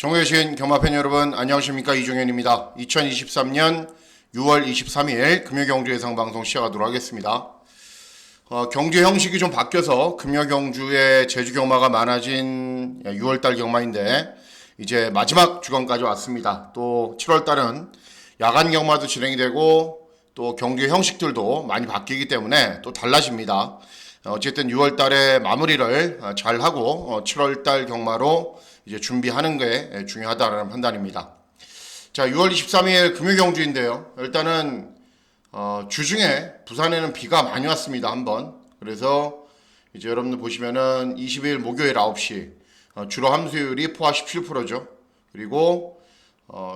정우여신 경마팬 여러분 안녕하십니까, 이종현입니다. 2023년 6월 23일 금요경주 예상방송 시작하도록 하겠습니다. 경주 형식이 좀 바뀌어서 금요경주에 제주경마가 많아진 6월달 경마인데 이제 마지막 주간까지 왔습니다. 또 7월달은 야간 경마도 진행이 되고 또 경주 형식들도 많이 바뀌기 때문에 또 달라집니다. 어쨌든 6월달에 마무리를 잘 하고 7월달 경마로 이제 준비하는 게 중요하다는 판단입니다. 자, 6월 23일 금요경주인데요. 일단은 주중에 부산에는 비가 많이 왔습니다. 한번. 그래서 이제 여러분들 보시면은 20일 목요일 9시 주로 함수율이 포화 17%죠. 그리고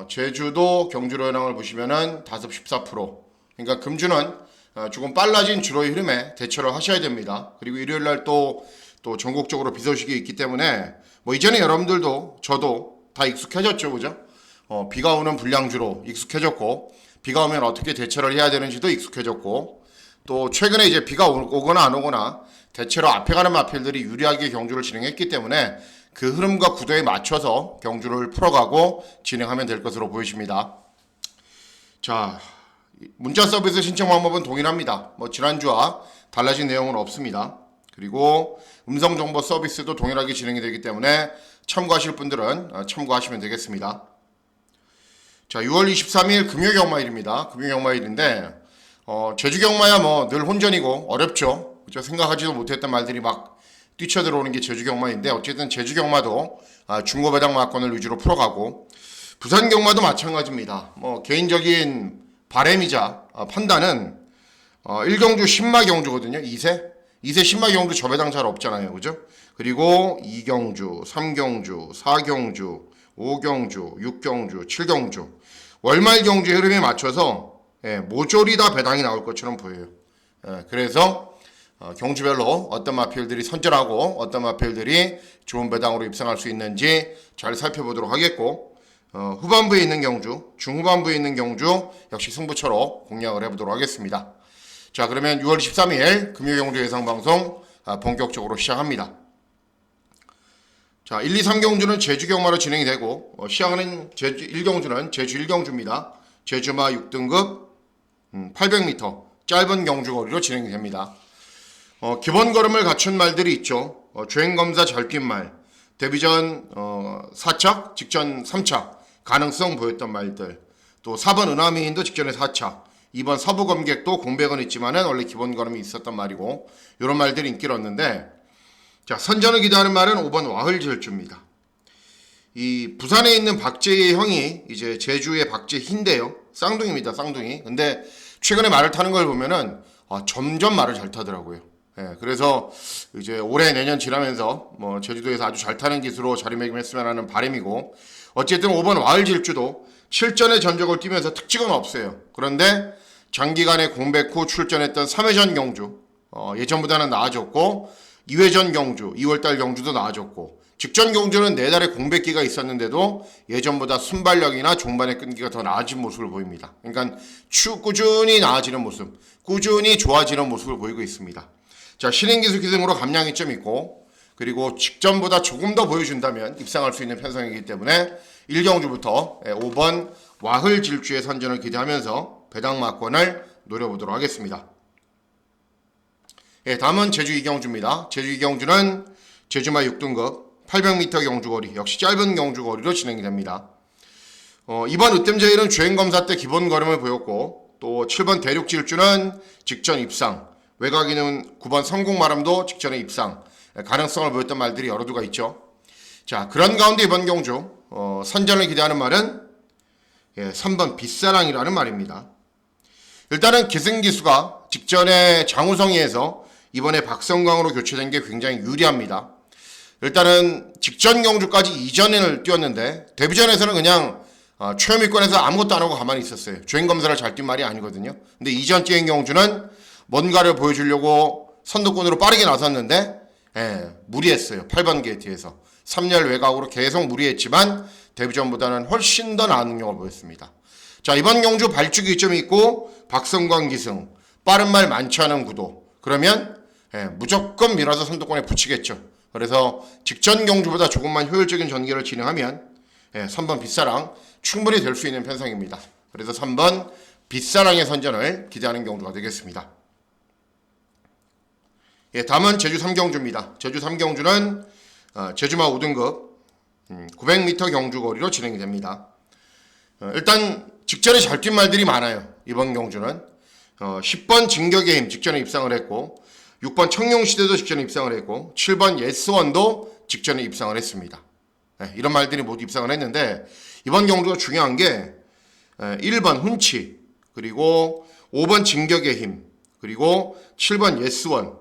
제주도 경주로 현황을 보시면은 다습 14%. 그러니까 금주는 조금 빨라진 주로의 흐름에 대처를 하셔야 됩니다. 그리고 일요일 날 또 전국적으로 비 소식이 있기 때문에 뭐 이전에 여러분들도 저도 다 익숙해졌죠, 그죠? 비가 오는 불량주로 익숙해졌고, 비가 오면 어떻게 대처를 해야 되는지도 익숙해졌고, 또 최근에 이제 비가 오거나 안 오거나 대체로 앞에 가는 마필들이 유리하게 경주를 진행했기 때문에 그 흐름과 구도에 맞춰서 경주를 풀어가고 진행하면 될 것으로 보여집니다. 자, 문자 서비스 신청 방법은 동일합니다. 뭐 지난주와 달라진 내용은 없습니다. 그리고 음성정보 서비스도 동일하게 진행이 되기 때문에 참고하실 분들은 참고하시면 되겠습니다. 자, 6월 23일 금요경마일입니다. 금요경마일인데 제주경마야 뭐 늘 혼전이고 어렵죠. 그렇죠? 생각하지도 못했던 말들이 막 뛰쳐들어오는 게 제주경마인데 어쨌든 제주경마도 중고배당마권을 위주로 풀어가고 부산경마도 마찬가지입니다. 뭐 개인적인 바램이자 판단은 1경주 신마경주거든요. 2세 신마경주 저배당 잘 없잖아요. 그죠? 그리고 2경주, 3경주, 4경주, 5경주, 6경주, 7경주 월말 경주의 흐름에 맞춰서 모조리 다 배당이 나올 것처럼 보여요. 그래서 경주별로 어떤 마필들이 선전하고 어떤 마필들이 좋은 배당으로 입상할 수 있는지 잘 살펴보도록 하겠고, 후반부에 있는 경주, 중후반부에 있는 경주 역시 승부처로 공략을 해보도록 하겠습니다. 자, 그러면 6월 13일 금요경주 예상방송 본격적으로 시작합니다. 자, 1, 2, 3경주는 제주경마로 진행이 되고 시작하는 1경주는 제주 1경주입니다. 제주마 6등급 800m 짧은 경주거리로 진행이 됩니다. 기본 걸음을 갖춘 말들이 있죠. 주행검사 잘 뛴 말, 데뷔전 4착, 직전 3착 가능성 보였던 말들, 또 4번 은하미인도 직전에 4착, 2번 서부검객도 공백은 있지만은 원래 기본 걸음이 있었단 말이고, 이런 말들이 인기를 얻는데, 자, 선전을 기대하는 말은 5번 와흘질주입니다. 이 부산에 있는 박재희 형이 이제 제주의 박재희인데요. 쌍둥이입니다, 쌍둥이. 근데 최근에 말을 타는 걸 보면은 점점 말을 잘 타더라고요. 그래서 이제 올해 내년 지나면서 뭐 제주도에서 아주 잘 타는 기수로 자리매김했으면 하는 바람이고, 어쨌든 5번 와흘질주도 실전의 전적을 뛰면서 특징은 없어요. 그런데 장기간의 공백 후 출전했던 3회전 경주 예전보다는 나아졌고, 2회전 경주 2월달 경주도 나아졌고, 직전 경주는 4달의 공백기가 있었는데도 예전보다 순발력이나 종반의 끈기가 더 나아진 모습을 보입니다. 그러니까 꾸준히 나아지는 모습, 꾸준히 좋아지는 모습을 보이고 있습니다. 자, 신인기수 기승으로 감량이 좀 있고, 그리고 직전보다 조금 더 보여준다면 입상할 수 있는 편성이기 때문에 1경주부터 5번 와흘질주의 선전을 기대하면서 배당마권을 노려보도록 하겠습니다. 다음은 제주 2경주입니다. 제주 2경주는 제주마 6등급 800m 경주거리, 역시 짧은 경주거리로 진행이 됩니다. 이번 으뜸제일은 주행검사 때 기본 걸음을 보였고, 또 7번 대륙질주는 직전 입상, 외곽이는 9번 성공마름도 직전에 입상, 가능성을 보였던 말들이 여러 두가 있죠. 자, 그런 가운데 이번 경주 선전을 기대하는 말은 3번 빗사랑이라는 말입니다. 일단은 기승기수가 직전에 장우성이에서 이번에 박성광으로 교체된 게 굉장히 유리합니다. 일단은 직전 경주까지 이전을 뛰었는데 데뷔전에서는 그냥 최후위권에서 아무것도 안 하고 가만히 있었어요. 주행검사를 잘 뛴 말이 아니거든요. 근데 이전 뛰행 경주는 뭔가를 보여주려고 선두권으로 빠르게 나섰는데 무리했어요. 8번 게이트에서 3열 외곽으로 계속 무리했지만 데뷔전보다는 훨씬 더 나은 능력을 보였습니다. 자, 이번 경주 발주기 이점이 있고 박성광 기승, 빠른 말 많지 않은 구도, 그러면 무조건 밀어서 선두권에 붙이겠죠. 그래서 직전 경주보다 조금만 효율적인 전개를 진행하면 3번 빗사랑 충분히 될 수 있는 편성입니다. 그래서 3번 빗사랑의 선전을 기대하는 경주가 되겠습니다. 다음은 제주 3경주입니다. 제주 3경주는 제주마 5등급 900m 경주 거리로 진행이 됩니다. 일단 직전에 잘 뛴 말들이 많아요. 이번 경주는 10번 진격의 힘 직전에 입상을 했고 6번 청룡시대도 직전에 입상을 했고 7번 예스원도 직전에 입상을 했습니다. 이런 말들이 모두 입상을 했는데 이번 경주가 중요한 게 1번 훈치 그리고 5번 진격의 힘 그리고 7번 예스원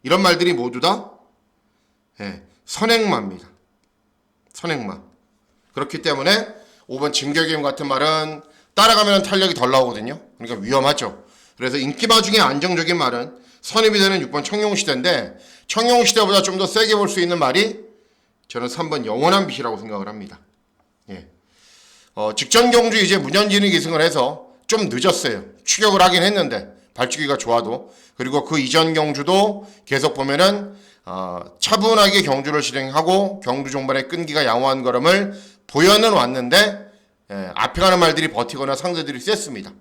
이런 말들이 모두 다 선행마입니다. 선행마. 그렇기 때문에 5번 진격의 힘 같은 말은 따라가면 탄력이 덜 나오거든요. 그러니까 위험하죠. 그래서 인기마 중에 안정적인 말은 선입이 되는 6번 청룡시대인데 청룡시대보다 좀 더 세게 볼 수 있는 말이 저는 3번 영원한 빛이라고 생각을 합니다. 직전 경주 이제 문현진이 기승을 해서 좀 늦었어요. 추격을 하긴 했는데 발주기가 좋아도. 그리고 그 이전 경주도 계속 보면은 차분하게 경주를 진행하고 경주 종반의 끈기가 양호한 걸음을 보여는 왔는데 앞에 가는 말들이 버티거나 상대들이 셌습니다.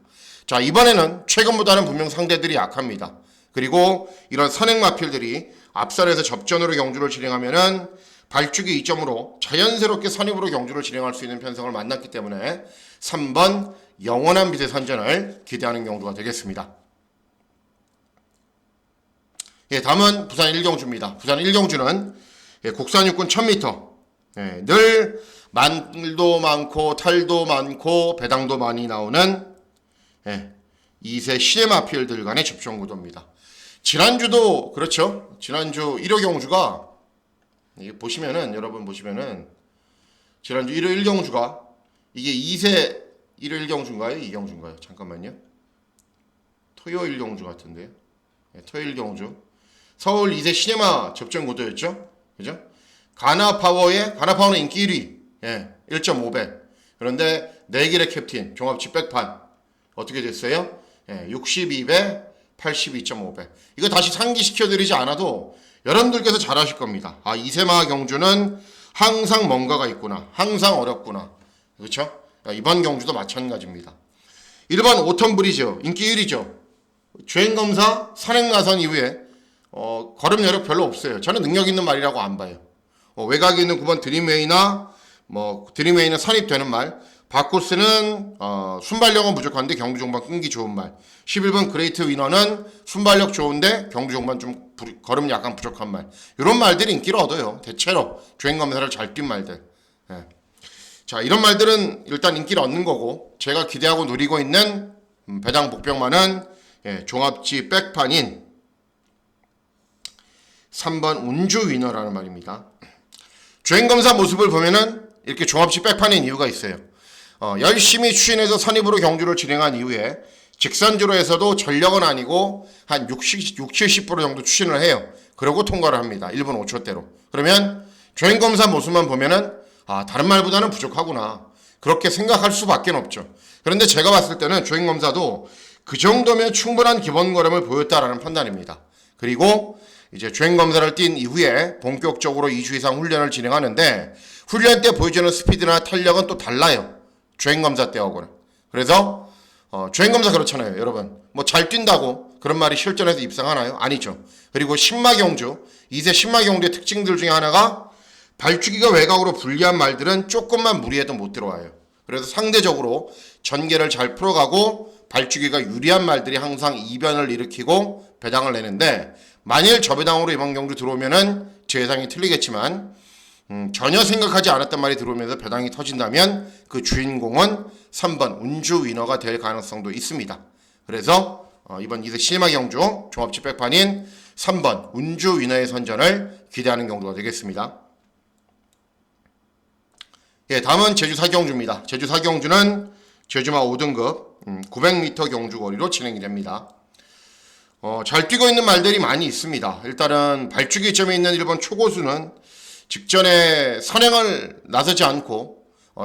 자, 이번에는 최근보다는 분명 상대들이 약합니다. 그리고 이런 선행마필들이 앞선에서 접전으로 경주를 진행하면은 발주기 2점으로 자연스럽게 선입으로 경주를 진행할 수 있는 편성을 만났기 때문에 3번 영원한 빛의 선전을 기대하는 경주가 되겠습니다. 다음은 부산 1경주입니다. 부산 1경주는 국산 육군 1000m 늘 말도 많고 탈도 많고 배당도 많이 나오는 2세 시내마필들 간의 접전구도입니다. 지난주도 그렇죠. 지난주 1호 경주가 이게 보시면은 여러분 보시면은 지난주 1호 1경주가 이게 2세 1호 1경주인가요? 2경주인가요? 잠깐만요. 토요일 경주 같은데요. 토요일 경주. 서울 2세 시네마 접전 구도였죠. 그죠? 가나파워는 인기 1위. 1.5배. 그런데 내길의 캡틴 종합치 백판 어떻게 됐어요? 62배 82.5배. 이거 다시 상기시켜드리지 않아도 여러분들께서 잘 아실 겁니다. 이세마 경주는 항상 뭔가가 있구나. 항상 어렵구나. 그렇죠? 이번 경주도 마찬가지입니다. 1번 오턴 브리즈 인기 1위죠. 주행검사 산행 나선 이후에 걸음 여력 별로 없어요. 저는 능력 있는 말이라고 안 봐요. 외곽에 있는 9번 드림웨이나 드림웨이는 선입되는 말. 바코스는 순발력은 부족한데 경주 종반 끈기 좋은 말. 11번 그레이트 위너는 순발력 좋은데 경주 종반 좀 걸음 약간 부족한 말. 이런 말들이 인기를 얻어요. 대체로 주행검사를 잘 뛴 말들. 자, 이런 말들은 일단 인기를 얻는 거고 제가 기대하고 누리고 있는 배당 복병만은 종합지 백판인 3번 운주 위너라는 말입니다. 주행검사 모습을 보면은 이렇게 종합지 백판인 이유가 있어요. 열심히 추진해서 선입으로 경주를 진행한 이후에 직선주로에서도 전력은 아니고 한 70% 정도 추진을 해요. 그러고 통과를 합니다. 1분 5초대로. 그러면 주행검사 모습만 보면은 다른 말보다는 부족하구나. 그렇게 생각할 수밖에 없죠. 그런데 제가 봤을 때는 주행검사도 그 정도면 충분한 기본 걸음을 보였다라는 판단입니다. 그리고 이제 주행검사를 뛴 이후에 본격적으로 2주 이상 훈련을 진행하는데 훈련 때 보여주는 스피드나 탄력은 또 달라요. 주행검사 때하고는. 그래서 주행검사 그렇잖아요. 여러분 뭐 잘 뛴다고 그런 말이 실전에서 입상하나요? 아니죠. 그리고 신마경주 2세 신마경주의 특징들 중에 하나가 발주기가 외곽으로 불리한 말들은 조금만 무리해도 못 들어와요. 그래서 상대적으로 전개를 잘 풀어가고 발주기가 유리한 말들이 항상 이변을 일으키고 배당을 내는데 만일 저배당으로 이번 경주 들어오면은 제 예상이 틀리겠지만 전혀 생각하지 않았던 말이 들어오면서 배당이 터진다면 그 주인공은 3번 운주 위너가 될 가능성도 있습니다. 그래서 이번 2세 시네마 경주 종합치 백판인 3번 운주 위너의 선전을 기대하는 경주가 되겠습니다. 다음은 제주 4경주입니다. 제주 4경주는 제주마 5등급 900m 경주 거리로 진행이 됩니다. 잘 뛰고 있는 말들이 많이 있습니다. 일단은 발주기점에 있는 1번 초고수는 직전에 선행을 나서지 않고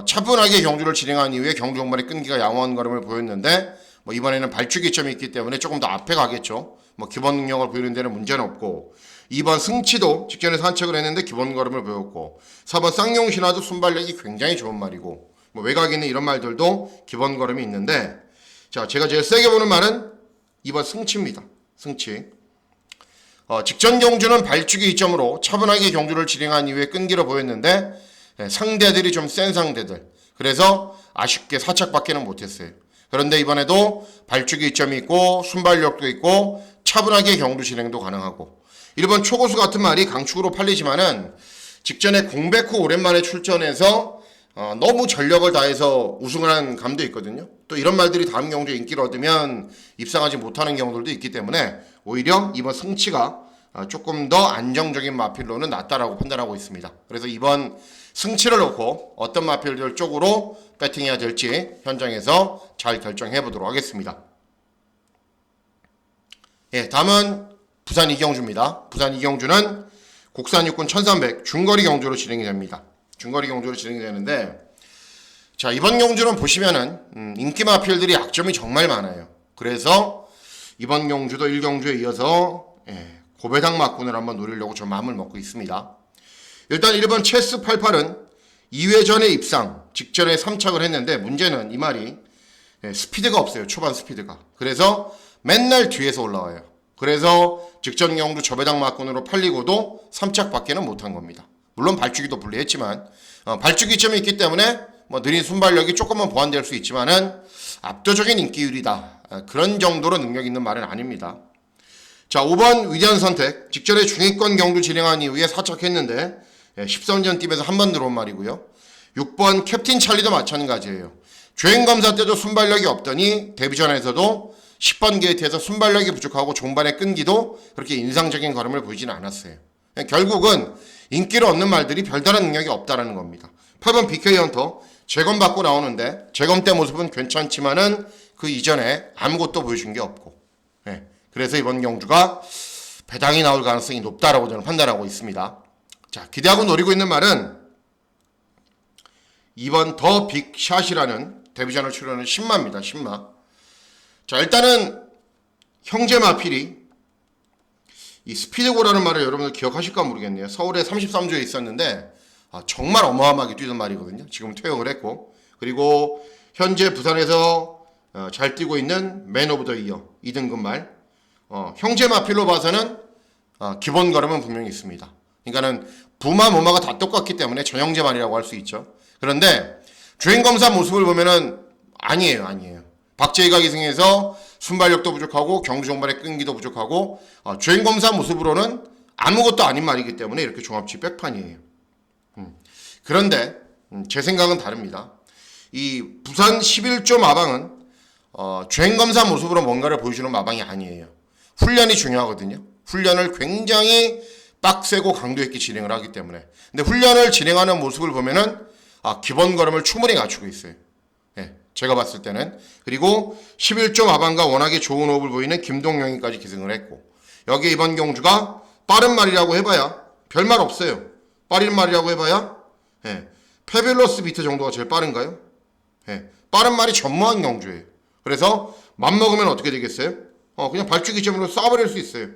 차분하게 경주를 진행한 이후에 경주 종반의 끈기가 양호한 걸음을 보였는데 뭐 이번에는 발주기점이 있기 때문에 조금 더 앞에 가겠죠. 뭐 기본 능력을 보이는 데는 문제는 없고 2번 승치도 직전에 산책을 했는데 기본 걸음을 보였고 4번 쌍용신화도 순발력이 굉장히 좋은 말이고 뭐 외곽에 있는 이런 말들도 기본 걸음이 있는데 자 제가 제일 세게 보는 말은 2번 승치입니다. 승치. 직전 경주는 발주기 이점으로 차분하게 경주를 진행한 이후에 끈기로 보였는데 상대들이 좀 센 상대들 그래서 아쉽게 사착밖에는 못했어요. 그런데 이번에도 발주기 이점이 있고 순발력도 있고 차분하게 경주 진행도 가능하고 1번 초고수 같은 말이 강축으로 팔리지만은 직전에 공백 후 오랜만에 출전해서 너무 전력을 다해서 우승을 한 감도 있거든요. 또 이런 말들이 다음 경주에 인기를 얻으면 입상하지 못하는 경우들도 있기 때문에 오히려 이번 승치가 조금 더 안정적인 마필로는 낫다라고 판단하고 있습니다. 그래서 이번 승치를 놓고 어떤 마필들 쪽으로 배팅해야 될지 현장에서 잘 결정해 보도록 하겠습니다. 예, 다음은 부산 이경주입니다. 부산 이경주는 국산 육군 1300 중거리 경주로 진행이 됩니다. 중거리 경주로 진행이 되는데 자 이번 경주는 보시면은 인기 마필들이 약점이 정말 많아요. 그래서 이번 경주도 1경주에 이어서 고배당 막군을 한번 노리려고 저 마음을 먹고 있습니다. 일단 1번 체스 88은 2회 전에 입상 직전에 3착을 했는데 문제는 이 말이 스피드가 없어요. 초반 스피드가. 그래서 맨날 뒤에서 올라와요. 그래서 직전 경주 저배당 막군으로 팔리고도 3착밖에는 못한 겁니다. 물론 발주기도 불리했지만 발주기점이 있기 때문에 뭐 느린 순발력이 조금만 보완될 수 있지만은 압도적인 인기율이다. 그런 정도로 능력 있는 말은 아닙니다. 자 5번 위대한 선택 직전에 중위권 경주 진행한 이후에 사착했는데 13전 팀에서 한 번 들어온 말이고요. 6번 캡틴 찰리도 마찬가지예요. 주행검사 때도 순발력이 없더니 데뷔전에서도 10번 게이트에서 순발력이 부족하고 종반의 끈기도 그렇게 인상적인 걸음을 보이지는 않았어요. 결국은 인기를 얻는 말들이 별다른 능력이 없다라는 겁니다. 8번 BK 헌터 재검 받고 나오는데 재검 때 모습은 괜찮지만은 그 이전에 아무것도 보여준 게 없고 그래서 이번 경주가 배당이 나올 가능성이 높다라고 저는 판단하고 있습니다. 자 기대하고 노리고 있는 말은 2번 더 빅샷이라는 데뷔전을 치르는 신마입니다. 신마. 자 일단은 형제 마필이 이 스피드고라는 말을 여러분들 기억하실까 모르겠네요. 서울에 33조에 있었는데 정말 어마어마하게 뛰던 말이거든요. 지금 퇴역을 했고 그리고 현재 부산에서 잘 뛰고 있는 맨 오브 더 이어 2등급 말 형제 마필로 봐서는 기본 걸음은 분명히 있습니다. 그러니까는 부마 모마가 다 똑같기 때문에 전형제 말이라고 할 수 있죠. 그런데 주행검사 모습을 보면은 아니에요. 박재희가 기승해서 순발력도 부족하고 경주 종반의 끈기도 부족하고 주행검사 모습으로는 아무것도 아닌 말이기 때문에 이렇게 종합치 백판이에요. 그런데 제 생각은 다릅니다. 이 부산 11조 마방은 주행검사 모습으로 뭔가를 보여주는 마방이 아니에요. 훈련이 중요하거든요. 훈련을 굉장히 빡세고 강도 있게 진행을 하기 때문에. 근데 훈련을 진행하는 모습을 보면은 기본 걸음을 충분히 갖추고 있어요. 제가 봤을 때는. 그리고 11조 마방과 워낙에 좋은 호흡을 보이는 김동영이까지 기승을 했고 여기 이번 경주가 빠른 말이라고 해봐야 별말 없어요. 빠른 말이라고 해봐야 페뷸러스 비트 정도가 제일 빠른가요? 빠른 말이 전무한 경주예요. 그래서 맘먹으면 어떻게 되겠어요? 그냥 발주기점으로 쏴버릴 수 있어요.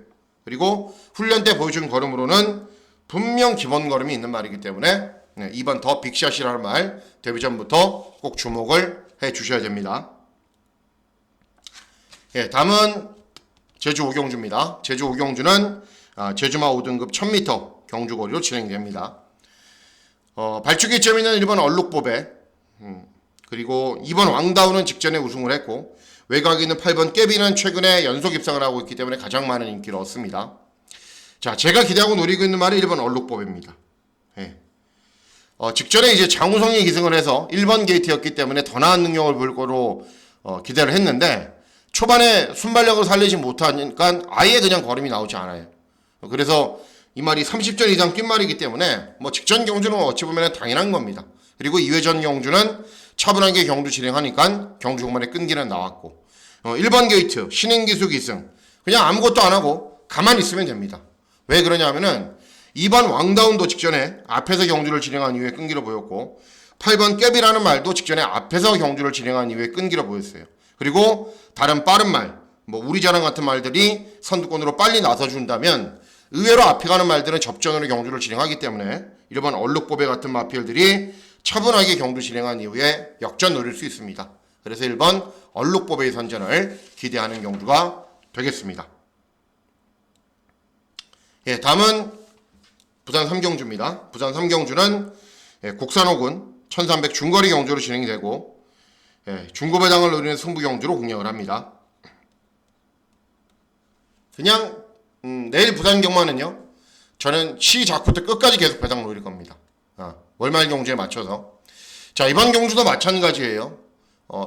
그리고 훈련 때 보여준 걸음으로는 분명 기본 걸음이 있는 말이기 때문에 2번 더 빅샷이라는 말 데뷔전부터 꼭 주목을 해 주셔야 됩니다. 다음은 제주 5경주입니다. 제주 5경주는 제주마 5등급 1000m 경주거리로 진행됩니다. 발주기점이 있는 1번 얼룩보배 그리고 2번 왕다운은 직전에 우승을 했고 외곽에 있는 8번 깨비는 최근에 연속 입상을 하고 있기 때문에 가장 많은 인기를 얻습니다. 자, 제가 기대하고 노리고 있는 말이 1번 얼룩보배입니다. 직전에 이제 장우성이 기승을 해서 1번 게이트였기 때문에 더 나은 능력을 보일 거로 기대를 했는데 초반에 순발력을 살리지 못하니까 아예 그냥 걸음이 나오지 않아요. 그래서 이 말이 30전 이상 뛴 말이기 때문에 뭐 직전 경주는 어찌 보면 당연한 겁니다. 그리고 2회전 경주는 차분하게 경주 진행하니까 경주 종반에 끈기는 나왔고 1번 게이트 신인기수 기승 그냥 아무것도 안 하고 가만히 있으면 됩니다. 왜 그러냐면은 2번 왕다운도 직전에 앞에서 경주를 진행한 이후에 끈기로 보였고 8번 깨비라는 말도 직전에 앞에서 경주를 진행한 이후에 끈기로 보였어요. 그리고 다른 빠른 말, 뭐 우리자랑 같은 말들이 선두권으로 빨리 나서준다면 의외로 앞에 가는 말들은 접전으로 경주를 진행하기 때문에 1번 얼룩보배 같은 마필들이 차분하게 경주 진행한 이후에 역전 노릴 수 있습니다. 그래서 1번 얼룩보배의 선전을 기대하는 경주가 되겠습니다. 예, 다음은 부산 3경주입니다. 부산 3경주는 국산호군 1300 중거리 경주로 진행이 되고 중고배당을 노리는 승부 경주로 공략을 합니다. 그냥 내일 부산 경마는요, 저는 시작부터 끝까지 계속 배당 노릴 겁니다. 월말 경주에 맞춰서. 자, 이번 경주도 마찬가지예요.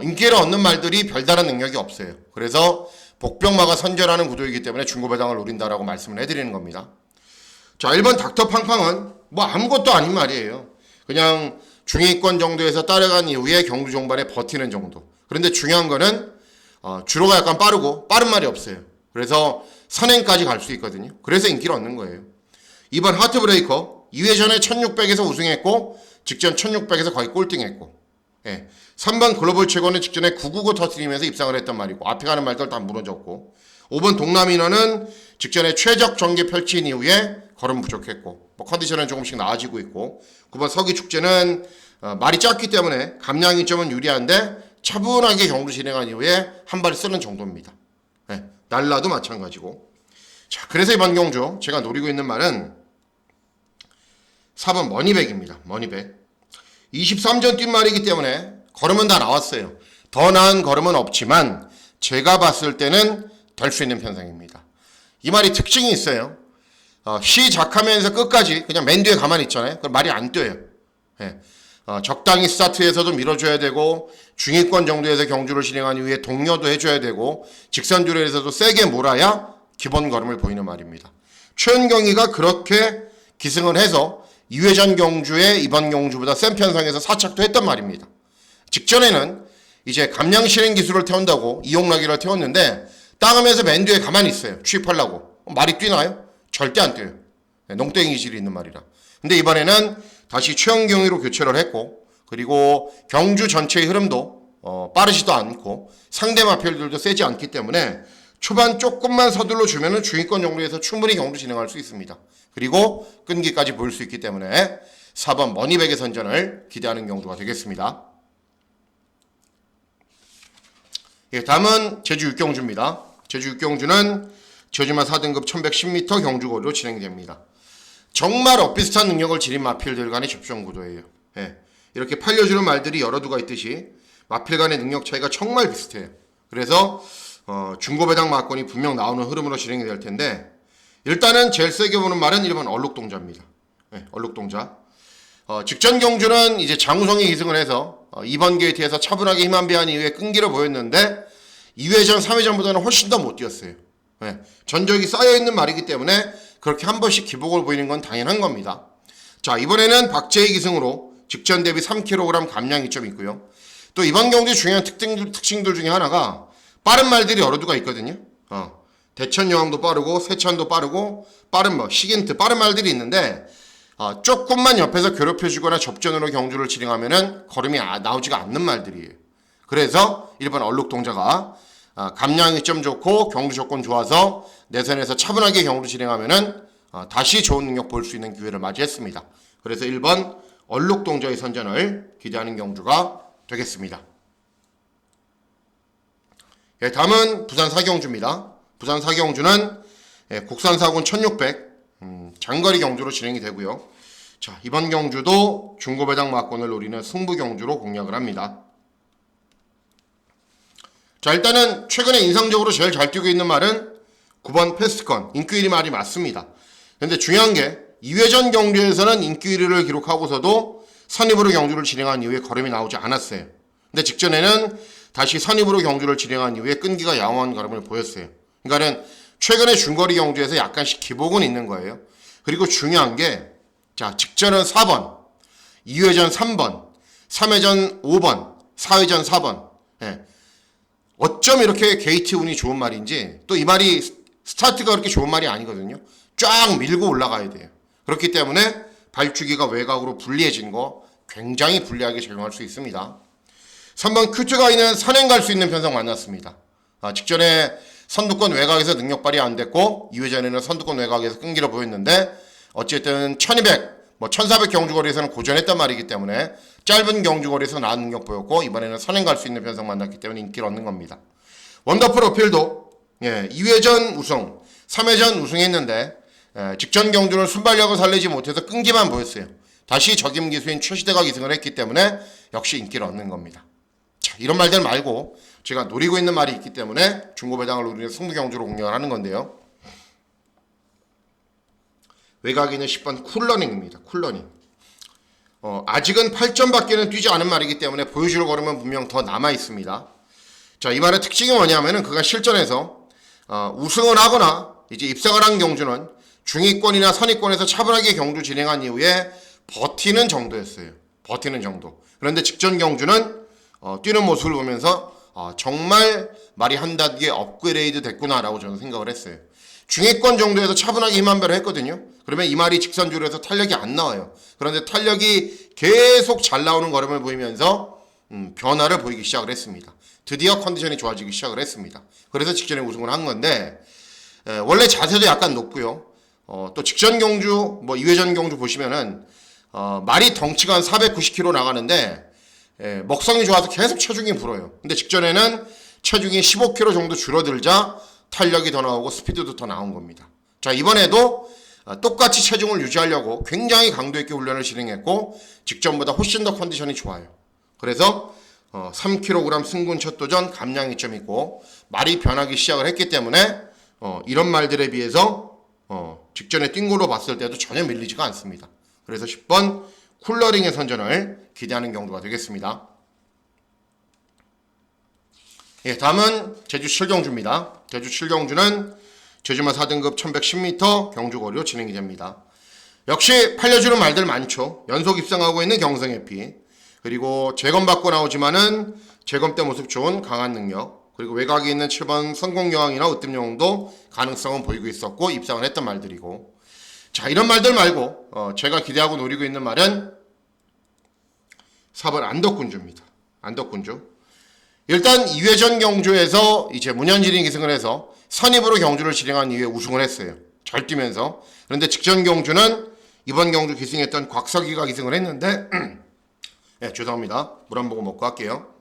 인기를 얻는 말들이 별다른 능력이 없어요. 그래서 복병마가 선전하는 구도이기 때문에 중고배당을 노린다라고 말씀을 해드리는 겁니다. 자, 1번 닥터팡팡은 뭐 아무것도 아닌 말이에요. 그냥 중위권 정도에서 따라간 이후에 경주 종반에 버티는 정도. 그런데 중요한 거는 주로가 약간 빠르고 빠른 말이 없어요. 그래서 선행까지 갈 수 있거든요. 그래서 인기를 얻는 거예요. 2번 하트브레이커 2회전에 1600에서 우승했고 직전 1600에서 거의 꼴등했고 3번 글로벌 최고는 직전에 999 터트리면서 입상을 했단 말이고 앞에 가는 말들 다 무너졌고 5번 동남인원은 직전에 최적 전개 펼친 이후에 걸음 부족했고 뭐 컨디션은 조금씩 나아지고 있고 9번 서기축제는 말이 작기 때문에 감량이점은 유리한데 차분하게 경주 진행한 이후에 한 발을 쓰는 정도입니다. 날라도 마찬가지고. 자, 그래서 이번 경주 제가 노리고 있는 말은 4번 머니백입니다. 머니백. 23전 뛴 말이기 때문에 걸음은 다 나왔어요. 더 나은 걸음은 없지만 제가 봤을 때는 될 수 있는 편성입니다. 이 말이 특징이 있어요. 시작하면서 끝까지 그냥 맨 뒤에 가만히 있잖아요. 그럼 말이 안 뛰어요. 적당히 스타트에서도 밀어줘야 되고 중위권 정도에서 경주를 진행한 이후에 동료도 해줘야 되고 직선주로에서도 세게 몰아야 기본 걸음을 보이는 말입니다. 최은경이가 그렇게 기승을 해서 2회전 경주에 이번 경주보다 센 편성에서 사착도 했단 말입니다. 직전에는 이제 감량 실행 기술을 태운다고 이용락이를 태웠는데 땅하면서 맨 뒤에 가만히 있어요. 취입하려고. 말이 뛰나요? 절대 안 뛰어요. 농땡이 기질이 있는 말이라. 근데 이번에는 다시 최은경이로 교체를 했고 그리고 경주 전체의 흐름도 빠르지도 않고 상대 마필들도 세지 않기 때문에 초반 조금만 서둘러 주면은 중위권 정도에서 충분히 경주 진행할 수 있습니다. 그리고 끈기까지 보일 수 있기 때문에 4번 머니백의 선전을 기대하는 경주가 되겠습니다. 예, 다음은 제주 6경주입니다. 제주 6경주는 제주마 4등급 1110m 경주거리로 진행됩니다. 정말 엇비슷한 능력을 지닌 마필들 간의 접전 구도예요. 이렇게 팔려주는 말들이 여러 두가 있듯이 마필 간의 능력 차이가 정말 비슷해요. 그래서 중고배당 마건이 분명 나오는 흐름으로 진행이 될 텐데 일단은 제일 세게 보는 말은 1번 얼룩동자입니다. 얼룩동자. 직전 경주는 이제 장우성이 기승을 해서 2번 게이트에서 차분하게 힘 한 배한 이후에 끈기를 보였는데 2회전, 3회전보다는 훨씬 더 못 뛰었어요. 전적이 쌓여있는 말이기 때문에 그렇게 한 번씩 기복을 보이는 건 당연한 겁니다. 자, 이번에는 박재희 기승으로 직전 대비 3kg 감량 이점이 있고요. 또 이번 경기 중요한 특징들 중에 하나가 빠른 말들이 여러 두가 있거든요. 대천 여왕도 빠르고 세천도 빠르고 빠른 시긴트 빠른 말들이 있는데 조금만 옆에서 괴롭혀주거나 접전으로 경주를 진행하면은 걸음이 나오지가 않는 말들이에요. 그래서 1번 얼룩동자가 감량이 좀 좋고 경주 조건 좋아서 내선에서 차분하게 경주 진행하면은 다시 좋은 능력 볼 수 있는 기회를 맞이했습니다. 그래서 1번 얼룩동자의 선전을 기대하는 경주가 되겠습니다. 예, 다음은 부산 4경주입니다. 부산 4경주는 국산 4군 1600 장거리 경주로 진행이 되고요. 자, 이번 경주도 중고배당 마권을 노리는 승부 경주로 공략을 합니다. 자, 일단은 최근에 인상적으로 제일 잘 뛰고 있는 말은 9번 패스트건 인기 1위 말이 맞습니다. 근데 중요한 게 2회전 경주에서는 인기 1위를 기록하고서도 선입으로 경주를 진행한 이후에 걸음이 나오지 않았어요. 근데 직전에는 다시 선입으로 경주를 진행한 이후에 끈기가 양호한 걸음을 보였어요. 그러니까는 최근에 중거리 경주에서 약간씩 기복은 있는 거예요. 그리고 중요한 게 자, 직전은 4번, 2회전 3번, 3회전 5번, 4회전 4번. 어쩜 이렇게 게이트 운이 좋은 말인지 또 이 말이 스타트가 그렇게 좋은 말이 아니거든요. 쫙 밀고 올라가야 돼요. 그렇기 때문에 발주기가 외곽으로 불리해진 거 굉장히 불리하게 적용할 수 있습니다. 3번 큐트가이는 선행 갈 수 있는 편성 만났습니다. 직전에 선두권 외곽에서 능력 발휘 안 됐고 2회전에는 선두권 외곽에서 끈기를 보였는데 어쨌든 1200, 1400 경주거리에서는 고전했단 말이기 때문에 짧은 경주거리에서 나은 능력 보였고 이번에는 선행 갈 수 있는 변성 만났기 때문에 인기를 얻는 겁니다. 원더풀 어필도 2회전 우승, 3회전 우승했는데 직전 경주는 순발력을 살리지 못해서 끈기만 보였어요. 다시 적임 기수인 최시대가 기승을 했기 때문에 역시 인기를 얻는 겁니다. 자, 이런 말들 말고 제가 노리고 있는 말이 있기 때문에 중고배당을 노리는 승부경주로 공략을 하는 건데요. 외곽이는 10번 쿨러닝입니다. 쿨러닝. 아직은 8점밖에는 뛰지 않은 말이기 때문에 보여줄 걸음은 분명 더 남아 있습니다. 자, 이 말의 특징이 뭐냐면은 그가 실전에서 우승을 하거나 이제 입상을 한 경주는 중위권이나 선위권에서 차분하게 경주 진행한 이후에 버티는 정도였어요. 버티는 정도. 그런데 직전 경주는 뛰는 모습을 보면서 정말 말이 한 단계 업그레이드 됐구나라고 저는 생각을 했어요. 중위권 정도에서 차분하게 힘 한 배를 했거든요. 그러면 이 말이 직선주로 해서 탄력이 안 나와요. 그런데 탄력이 계속 잘 나오는 걸음을 보이면서 변화를 보이기 시작을 했습니다. 드디어 컨디션이 좋아지기 시작을 했습니다. 그래서 직전에 우승을 한 건데 원래 자세도 약간 높고요. 또 직전 경주 2회전 경주 보시면은 말이 덩치가 한 490kg 나가는데 먹성이 좋아서 계속 체중이 불어요. 근데 직전에는 체중이 15kg 정도 줄어들자 탄력이 더 나오고 스피드도 더 나온 겁니다. 자, 이번에도 똑같이 체중을 유지하려고 굉장히 강도 있게 훈련을 진행했고 직전보다 훨씬 더 컨디션이 좋아요. 그래서 3kg 승군 첫 도전 감량 이점이 있고 말이 변하기 시작을 했기 때문에 이런 말들에 비해서 직전에 뛴 걸로 봤을 때도 전혀 밀리지가 않습니다. 그래서 10번 쿨러링의 선전을 기대하는 경주가 되겠습니다. 다음은 제주 7경주입니다. 제주 7경주는 제주마 4등급 1110m 경주거리로 진행이 됩니다. 역시 팔려주는 말들 많죠. 연속 입상하고 있는 경성해피, 그리고 재검받고 나오지만은 재검 때 모습 좋은 강한 능력, 그리고 외곽에 있는 7번 성공여왕이나 으뜸여왕도 가능성은 보이고 있었고 입상을 했던 말들이고, 자, 이런 말들 말고 제가 기대하고 노리고 있는 말은 4번 안덕군주입니다. 안덕군주. 일단 2회전 경주에서 이제 문현진이 기승을 해서 선입으로 경주를 진행한 이후에 우승을 했어요. 잘 뛰면서. 그런데 직전 경주는 이번 경주 기승했던 곽석이가 기승을 했는데 죄송합니다. 물 한 모금 먹고 할게요.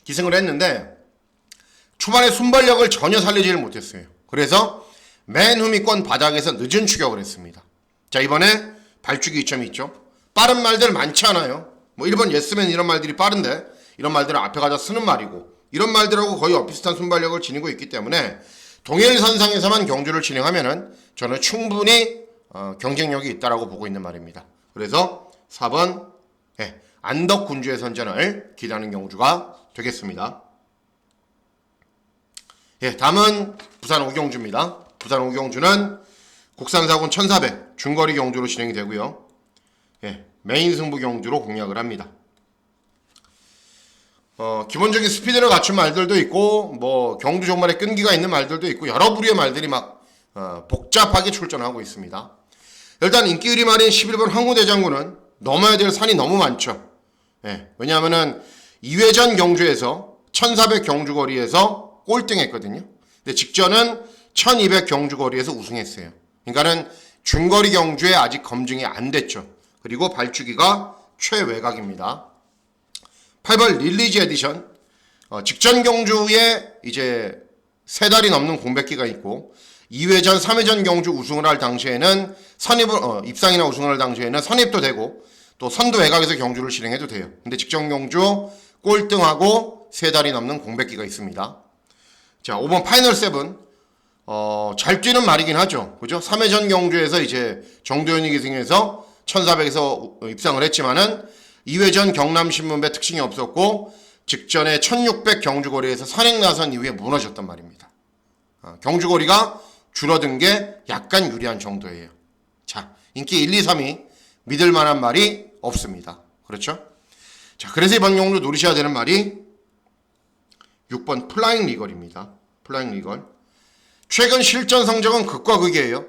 기승을 했는데 초반에 순발력을 전혀 살리지를 못했어요. 그래서 맨 후미권 바닥에서 늦은 추격을 했습니다. 자, 이번에 발주기 이점이 있죠. 빠른 말들 많지 않아요. 1번 예스맨 이런 말들이 빠른데 이런 말들은 앞에 가서 쓰는 말이고 이런 말들하고 거의 비슷한 순발력을 지니고 있기 때문에 동일선상에서만 경주를 진행하면은 저는 충분히 경쟁력이 있다라고 보고 있는 말입니다. 그래서 4번 안덕군주의 선전을 기대하는 경주가 되겠습니다. 다음은 부산 오경주입니다. 부산 오경주는 국산사군 1400 중거리 경주로 진행이 되고요. 메인 승부 경주로 공략을 합니다. 기본적인 스피드를 갖춘 말들도 있고 경주 종말에 끈기가 있는 말들도 있고 여러 부류의 말들이 막 복잡하게 출전하고 있습니다. 일단 인기 1위 말인 11번 황후대장군은 넘어야 될 산이 너무 많죠. 왜냐하면은 2회전 경주에서 1400 경주거리에서 꼴등했거든요. 근데 직전은 1200 경주거리에서 우승했어요. 그러니까는 중거리 경주에 아직 검증이 안 됐죠. 그리고 발주기가 최외곽입니다. 8번 릴리즈 에디션. 직전 경주에 이제 3달이 넘는 공백기가 있고 2회전, 3회전 경주 우승을 할 당시에는 입상이나 우승을 할 당시에는 선입도 되고 또 선두 외곽에서 경주를 진행해도 돼요. 근데 직전 경주 꼴등하고 3달이 넘는 공백기가 있습니다. 자, 5번 파이널 세븐. 잘 뛰는 말이긴 하죠. 그죠? 3회전 경주에서 이제 정도현이 기승해서 1400에서 입상을 했지만은 2회전 경남신문배 특징이 없었고 직전에 1600 경주거리에서 선행 나선 이후에 무너졌단 말입니다. 경주거리가 줄어든 게 약간 유리한 정도예요. 자, 인기 1, 2, 3위 믿을 만한 말이 없습니다. 그렇죠? 자, 그래서 이번 경주 노리셔야 되는 말이 6번 플라잉 리걸입니다. 플라잉 리걸. 최근 실전 성적은 극과 극이에요.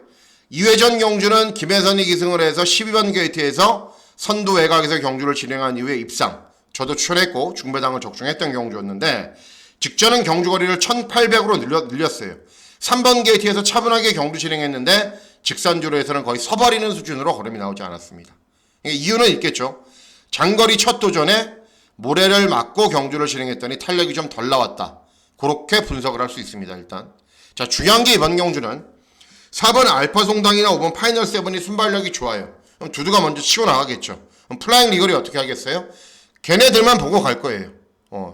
2회전 경주는 김혜선이 기승을 해서 12번 게이트에서 선두 외곽에서 경주를 진행한 이후에 입상, 저도 추천했고 중배당을 적중했던 경주였는데 직전은 경주 거리를 1800으로 늘렸어요. 3번 게이트에서 차분하게 경주 진행했는데 직선주로에서는 거의 서버리는 수준으로 걸음이 나오지 않았습니다. 이유는 있겠죠. 장거리 첫 도전에 모래를 맞고 경주를 진행했더니 탄력이 좀 덜 나왔다. 그렇게 분석을 할 수 있습니다. 일단 자, 중요한 게 이번 경주는 4번 알파송당이나 5번 파이널 세븐이 순발력이 좋아요. 그럼 두두가 먼저 치고 나가겠죠. 그럼 플라잉 리걸이 어떻게 하겠어요? 걔네들만 보고 갈 거예요.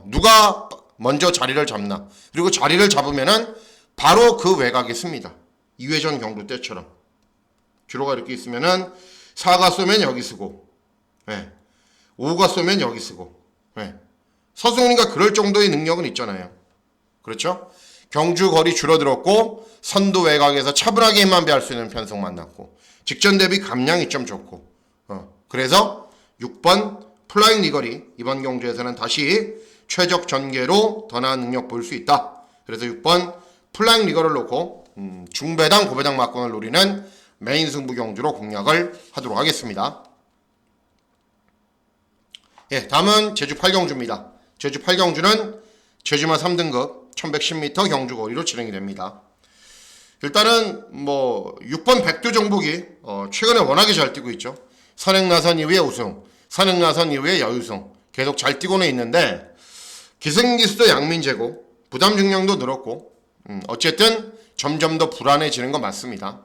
누가 먼저 자리를 잡나. 그리고 자리를 잡으면은 바로 그 외곽에 씁니다. 2회전 경주 때처럼. 주로가 이렇게 있으면은 4가 쏘면 여기 쓰고, 5가 쏘면 여기 쓰고, 서승훈이가 그럴 정도의 능력은 있잖아요. 그렇죠? 경주 거리 줄어들었고, 선두 외곽에서 차분하게 힘만 배할 수 있는 편성 만났고, 직전 대비 감량이 좀 좋고, 그래서 6번 플라잉 리걸이 이번 경주에서는 다시 최적 전개로 더 나은 능력 보일 수 있다. 그래서 6번 플라잉 리걸을 놓고 중배당 고배당 막권을 노리는 메인 승부 경주로 공략을 하도록 하겠습니다. 예, 다음은 제주 8경주입니다. 제주 8경주는 제주마 3등급 1110m 경주 거리로 진행이 됩니다. 일단은 6번 백두 정복이 최근에 워낙에 잘 뛰고 있죠. 선행나선 이후에 우승, 선행나선 이후에 여유승 계속 잘 뛰고는 있는데 기승기수도 양민제고 부담 중량도 늘었고 어쨌든 점점 더 불안해지는 건 맞습니다.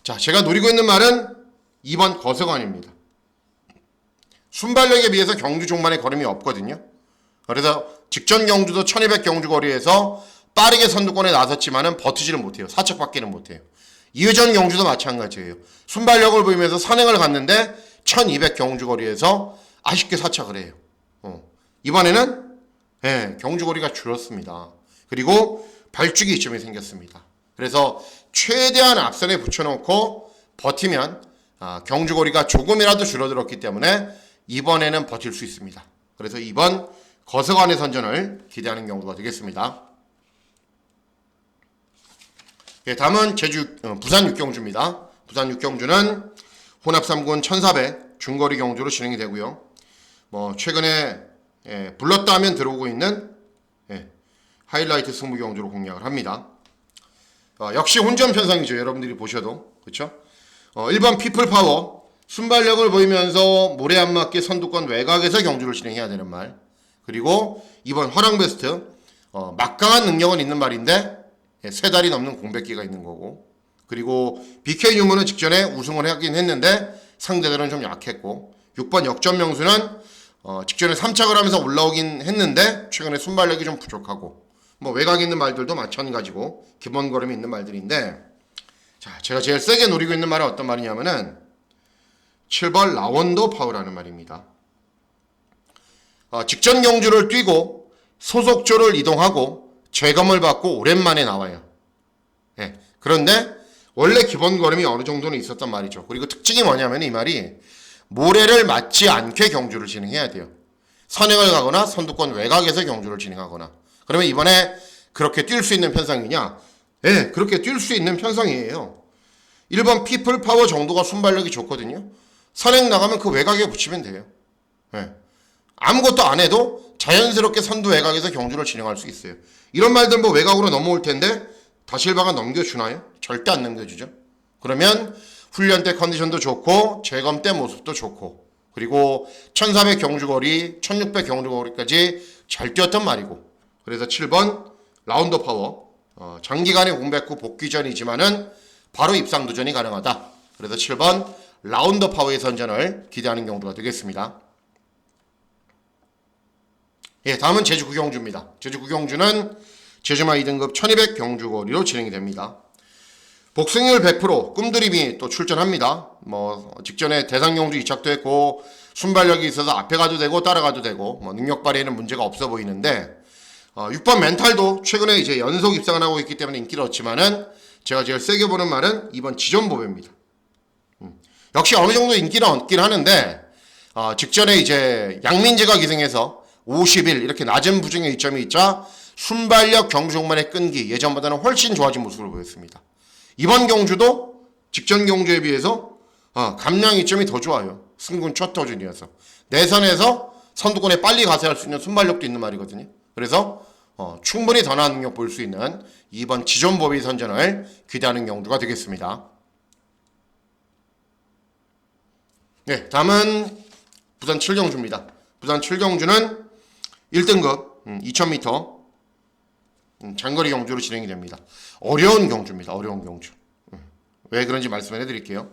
자, 제가 노리고 있는 말은 2번 거서관입니다. 순발력에 비해서 경주 종만의 걸음이 없거든요. 그래서 직전 경주도 1200 경주 거리에서 빠르게 선두권에 나섰지만은 버티지를 못해요. 사척밖에는 못해요. 2회전 경주도 마찬가지예요. 순발력을 보이면서 선행을 갔는데 1200 경주 거리에서 아쉽게 사착을 해요. 이번에는 경주 거리가 줄었습니다. 그리고 발주기 이점이 생겼습니다. 그래서 최대한 앞선에 붙여놓고 버티면 경주 거리가 조금이라도 줄어들었기 때문에 이번에는 버틸 수 있습니다. 그래서 이번 거서관의 선전을 기대하는 경우가 되겠습니다. 예, 다음은 부산 6경주입니다. 부산 6경주는 혼합 3군 1400 중거리 경주로 진행이 되고요. 최근에 불렀다 하면 들어오고 있는 하이라이트 승부 경주로 공략을 합니다. 역시 혼전 편성이죠. 여러분들이 보셔도 그렇죠? 1번 피플 파워 순발력을 보이면서 모래 안 맞게 선두권 외곽에서 경주를 진행해야 되는 말. 그리고 2번 화랑 베스트 막강한 능력은 있는 말인데 3달이 넘는 공백기가 있는 거고. 그리고 BK 유무는 직전에 우승을 하긴 했는데 상대들은 좀 약했고 6번 역전 명수는 직전에 3착을 하면서 올라오긴 했는데 최근에 순발력이 좀 부족하고 외곽에 있는 말들도 마찬가지고 기본 걸음이 있는 말들인데 자, 제가 제일 세게 노리고 있는 말은 어떤 말이냐면은 7번 라원더 파워라는 말입니다. 직전 경주를 뛰고 소속조를 이동하고 재검을 받고 오랜만에 나와요. 그런데 원래 기본 걸음이 어느 정도는 있었단 말이죠. 그리고 특징이 뭐냐면 이 말이 모래를 맞지 않게 경주를 진행해야 돼요. 선행을 가거나 선두권 외곽에서 경주를 진행하거나. 그러면 이번에 그렇게 뛸 수 있는 편성이냐? 그렇게 뛸 수 있는 편성이에요. 1번 피플 파워 정도가 순발력이 좋거든요. 선행 나가면 그 외곽에 붙이면 돼요. 아무것도 안 해도 자연스럽게 선두 외곽에서 경주를 진행할 수 있어요. 이런 말들 외곽으로 넘어올 텐데 다실바가 넘겨주나요? 절대 안 넘겨주죠. 그러면 훈련 때 컨디션도 좋고 재검 때 모습도 좋고 그리고 1400 경주거리 1600 경주거리까지 잘 뛰었단 말이고 그래서 7번 라운더 파워 장기간의 공백 후 복귀 전이지만은 바로 입상 도전이 가능하다. 그래서 7번 라운더 파워의 선전을 기대하는 경우가 되겠습니다. 예, 다음은 제주 9경주입니다. 제주 9경주는 제주마 2등급 1200 경주거리로 진행이 됩니다. 복승률 100% 꿈드림이 또 출전합니다. 직전에 대상경주 2착도 했고 순발력이 있어서 앞에 가도 되고 따라가도 되고 능력 발휘에는 문제가 없어 보이는데 6번 멘탈도 최근에 이제 연속 입상을 하고 있기 때문에 인기를 얻지만은 제가 제일 세게 보는 말은 2번 지존보배입니다. 역시 어느 정도 인기는 얻긴 하는데 직전에 이제 양민재가 기승해서 51 이렇게 낮은 부정의 이점이 있자 순발력 경주종만의 끈기 예전보다는 훨씬 좋아진 모습을 보였습니다. 이번 경주도 직전 경주에 비해서 감량 이점이 더 좋아요. 승군 첫 터준이어서 내선에서 선두권에 빨리 가세할 수 있는 순발력도 있는 말이거든요. 그래서 충분히 더 나은 능력 보일 수 있는 2번 지존보비 선전을 기대하는 경주가 되겠습니다. 네, 다음은 부산 7경주입니다. 부산 7경주는 1등급 2000m 장거리 경주로 진행이 됩니다. 어려운 경주입니다. 어려운 경주. 왜 그런지 말씀을 해드릴게요.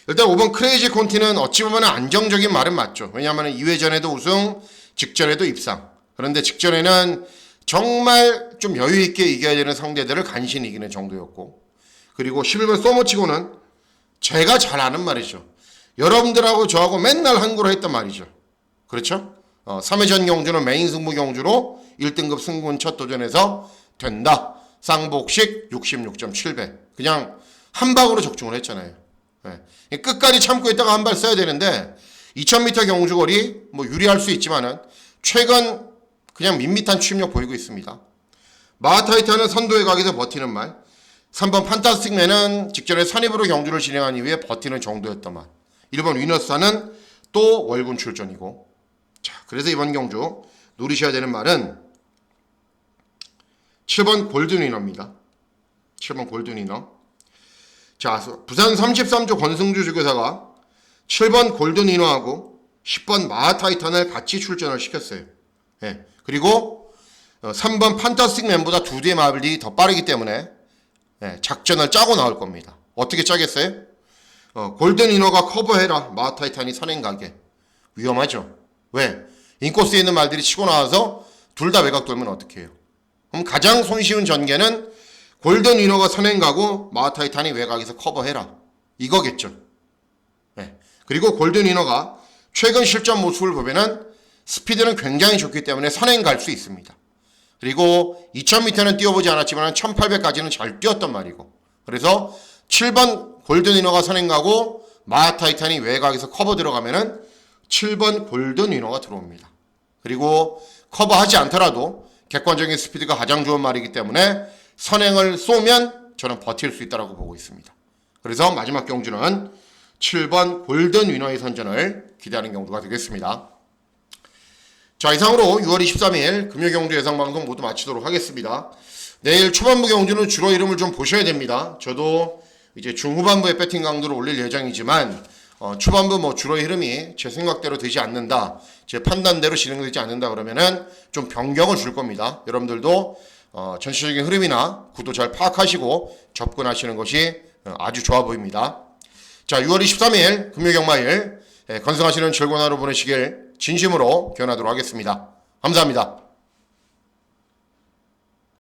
일단 5번 크레이지 콘티는 어찌 보면 안정적인 말은 맞죠. 왜냐하면 2회전에도 우승, 직전에도 입상. 그런데 직전에는 정말 좀 여유 있게 이겨야 되는 상대들을 간신히 이기는 정도였고, 그리고 11번 소모치고는 제가 잘 아는 말이죠. 여러분들하고 저하고 맨날 항구로 했단 말이죠. 그렇죠? 3회전 경주는 메인 승부 경주로 1등급 승군 첫 도전에서 된다. 쌍복식 66.7배. 그냥 한 방으로 적중을 했잖아요. 네. 끝까지 참고 있다가 한 발 써야 되는데 2000m 경주거리 뭐 유리할 수 있지만은 최근 그냥 밋밋한 추임력 보이고 있습니다. 마하타이타는 선두의 각에서 버티는 말. 3번 판타스틱맨은 직전에 선입으로 경주를 진행한 이후에 버티는 정도였던 말. 1번 위너스타는 또 월군 출전이고. 자, 그래서 이번 경주 노리셔야 되는 말은 7번 골든위너입니다. 7번 골든위너. 자, 부산 33조 권승주 주교사가 7번 골든위너하고 10번 마하타이탄을 같이 출전을 시켰어요. 예. 그리고 3번 판타스틱맨보다 2대의 마블이 더 빠르기 때문에 작전을 짜고 나올 겁니다. 어떻게 짜겠어요? 골든위너가 커버해라. 마하타이탄이 선행 가게. 위험하죠. 왜? 인코스에 있는 말들이 치고 나와서 둘 다 외곽 돌면 어떻게 해요? 그럼 가장 손쉬운 전개는 골든위너가 선행 가고 마하타이탄이 외곽에서 커버해라. 이거겠죠. 네. 그리고 골든위너가 최근 실전 모습을 보면은 스피드는 굉장히 좋기 때문에 선행 갈 수 있습니다. 그리고 2000m는 뛰어보지 않았지만 1800까지는 잘 뛰었단 말이고. 그래서 7번 골든위너가 선행 가고 마하타이탄이 외곽에서 커버 들어가면은 7번 골든위너가 들어옵니다. 그리고 커버하지 않더라도 객관적인 스피드가 가장 좋은 말이기 때문에 선행을 쏘면 저는 버틸 수 있다고 보고 있습니다. 그래서 마지막 경주는 7번 골든위너의 선전을 기대하는 경주가 되겠습니다. 자, 이상으로 6월 23일 금요경주 예상방송 모두 마치도록 하겠습니다. 내일 초반부 경주는 주로 이름을 좀 보셔야 됩니다. 저도 이제 중후반부에 배팅 강도를 올릴 예정이지만 초반부 뭐 주로의 흐름이 제 생각대로 되지 않는다, 제 판단대로 진행되지 않는다 그러면은 좀 변경을 줄 겁니다. 여러분들도 전체적인 흐름이나 구도 잘 파악하시고 접근하시는 것이 아주 좋아 보입니다. 자, 6월 23일 금요경마일 건승하시는 즐거운 하루 보내시길 진심으로 기원하도록 하겠습니다. 감사합니다.